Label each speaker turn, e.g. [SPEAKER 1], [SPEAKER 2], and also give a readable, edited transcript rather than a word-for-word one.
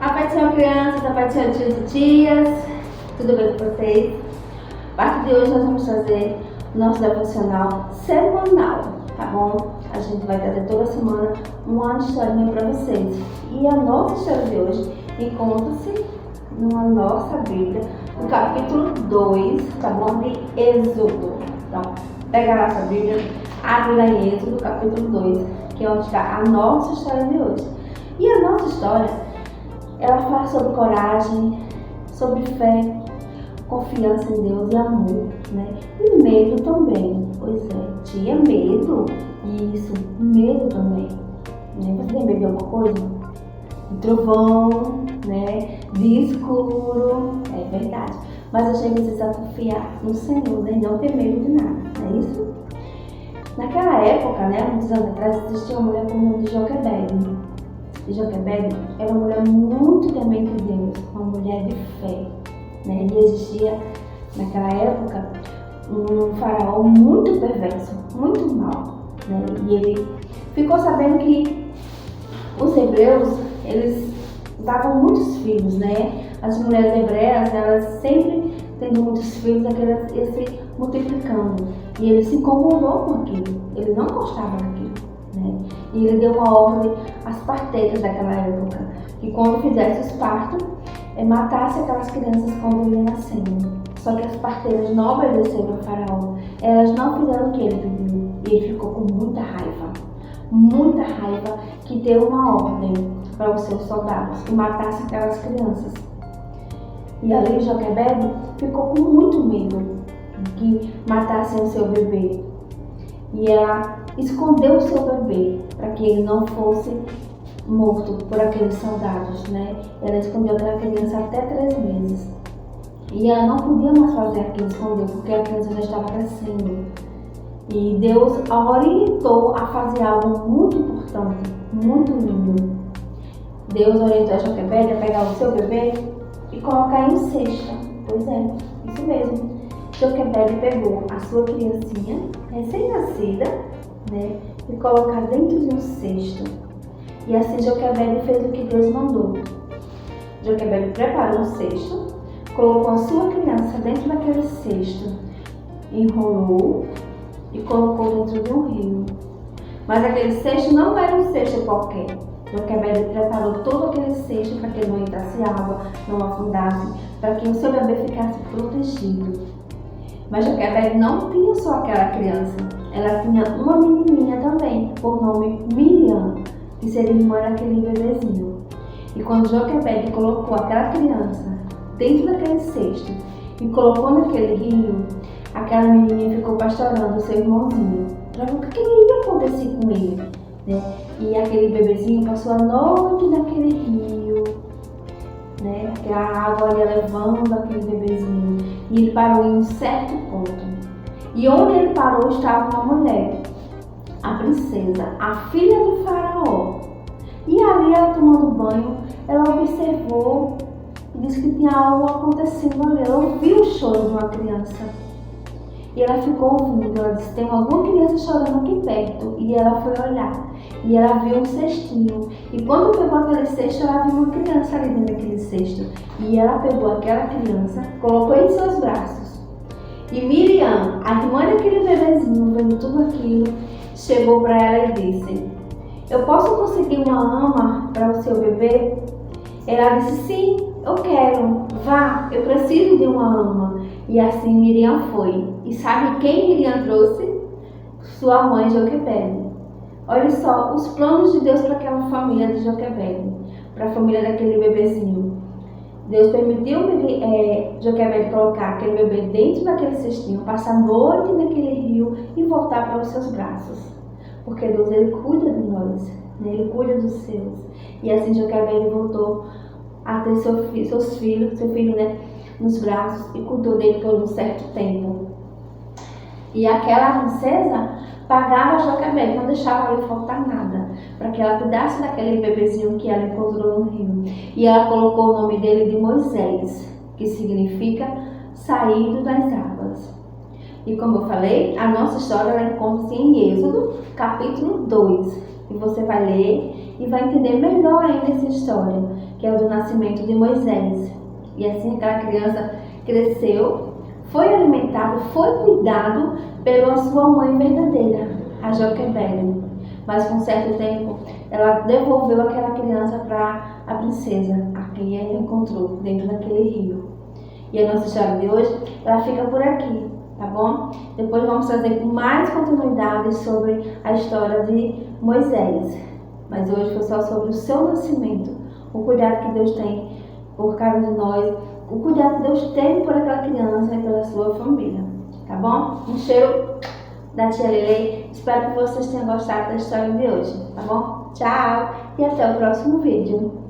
[SPEAKER 1] A Pai do Senhor, crianças, a Pai do Senhor, tios e tias, tudo bem com vocês? A partir de hoje nós vamos fazer nosso devocional semanal, tá bom? A gente vai trazer toda semana uma historinha para vocês. E a nossa história de hoje encontra-se na nossa Bíblia, no capítulo 2, tá bom? De Êxodo. Então, pega a nossa Bíblia, abre lá em Êxodo, capítulo 2, que é onde está a nossa história de hoje. E a nossa história, ela fala sobre coragem, sobre fé, confiança em Deus e amor, né? E medo também. Pois é, tinha medo. Isso, medo também. Né? Você tem medo de alguma coisa? De trovão, né? De escuro. É verdade. Mas a gente precisa confiar no Senhor, né? E não ter medo de nada, não é isso? Naquela época, né? Muitos anos atrás, existia uma mulher com o nome de Joquebede. Joquebede era uma mulher muito temente de Deus, uma mulher de fé, né? E existia naquela época um faraó muito perverso, muito mau, né? E ele ficou sabendo que os hebreus, eles davam muitos filhos, né? As mulheres hebreias, elas sempre tendo muitos filhos, aquelas iam se multiplicando. E ele se incomodou com aquilo, ele não gostava daquilo, né? E ele deu uma ordem às parteiras daquela época, que quando fizesse os partos, matasse aquelas crianças quando iam nascendo. Só que as parteiras não obedeceram ao faraó, elas não fizeram o que ele pediu. E ele ficou com muita raiva, que deu uma ordem para os seus soldados que matassem aquelas crianças. E ali Joquebede ficou com muito medo que matassem o seu bebê. E ela escondeu o seu bebê para que ele não fosse morto por aqueles soldados, né? Ela escondeu aquela criança até 3 meses. E ela não podia mais fazer aquilo esconder, porque a criança já estava crescendo. E Deus a orientou a fazer algo muito importante, muito lindo. Deus orientou a Joquebede a pegar o seu bebê e colocar em um cesto. Pois é, isso mesmo. Joquebede pegou a sua criancinha, recém-nascida, né, e colocar dentro de um cesto. E assim Joquebede fez o que Deus mandou. Joquebede preparou um cesto, colocou a sua criança dentro daquele cesto, enrolou e colocou dentro de um rio. Mas aquele cesto não era um cesto qualquer. Joquebede preparou todo aquele cesto para que não entrasse água, não afundasse, para que o seu bebê ficasse protegido. Mas Joquebede não tinha só aquela criança, ela tinha uma menininha também, por nome Miriam, que seria irmã daquele bebezinho. E quando Joquebede colocou aquela criança dentro daquele cesto e colocou naquele rio, aquela menininha ficou pastorando o seu irmãozinho para ver o que iria acontecer com ele, né? E aquele bebezinho passou a noite naquele rio, né? Aquela água ia levando aquele bebezinho, e ele parou em um certo ponto. E onde ele parou estava uma mulher, a princesa, a filha do faraó. E ali, ela tomando banho, ela observou e disse que tinha algo acontecendo ali. Ela ouviu o choro de uma criança. E ela ficou ouvindo. Ela disse: tem alguma criança chorando aqui perto. E ela foi olhar. E ela viu um cestinho. E quando pegou aquele cesto, ela viu uma criança ali dentro daquele cesto. E ela pegou aquela criança, colocou em seus braços. E Miriam, a irmã daquele bebezinho, vendo tudo aquilo, chegou para ela e disse: eu posso conseguir uma ama para o seu bebê? Ela disse: sim, eu quero. Vá, eu preciso de uma ama. E assim Miriam foi. E sabe quem Miriam trouxe? Sua mãe Joquebede. Olha só os planos de Deus para aquela família de Joquebede, para a família daquele bebezinho. Deus permitiu Joquebede colocar aquele bebê dentro daquele cestinho, passar a noite naquele rio e voltar para os seus braços. Porque Deus, ele cuida de nós, né? Ele cuida dos seus. E assim Joquebede voltou a ter seu filho, né, nos braços, e cuidou dele por um certo tempo. E aquela princesa pagava Joquebede, não deixava ela faltar nada, para que ela cuidasse daquele bebezinho que ela encontrou no rio. E ela colocou o nome dele de Moisés, que significa saído das águas. E como eu falei, a nossa história encontra-se em Êxodo, capítulo 2. E você vai ler e vai entender melhor ainda essa história, que é o do nascimento de Moisés. E assim aquela criança cresceu, foi alimentado, foi cuidado pela sua mãe verdadeira, a Joquebede. Mas com um certo tempo, ela devolveu aquela criança para a princesa, a quem ela encontrou dentro daquele rio. E a nossa história de hoje, ela fica por aqui, tá bom? Depois vamos trazer mais continuidades sobre a história de Moisés. Mas hoje foi só sobre o seu nascimento, o cuidado que Deus tem por cada de nós, o cuidado que Deus teve por aquela criança e pela sua família, tá bom? Um cheiro da tia Lele. Espero que vocês tenham gostado da história de hoje, tá bom? Tchau e até o próximo vídeo.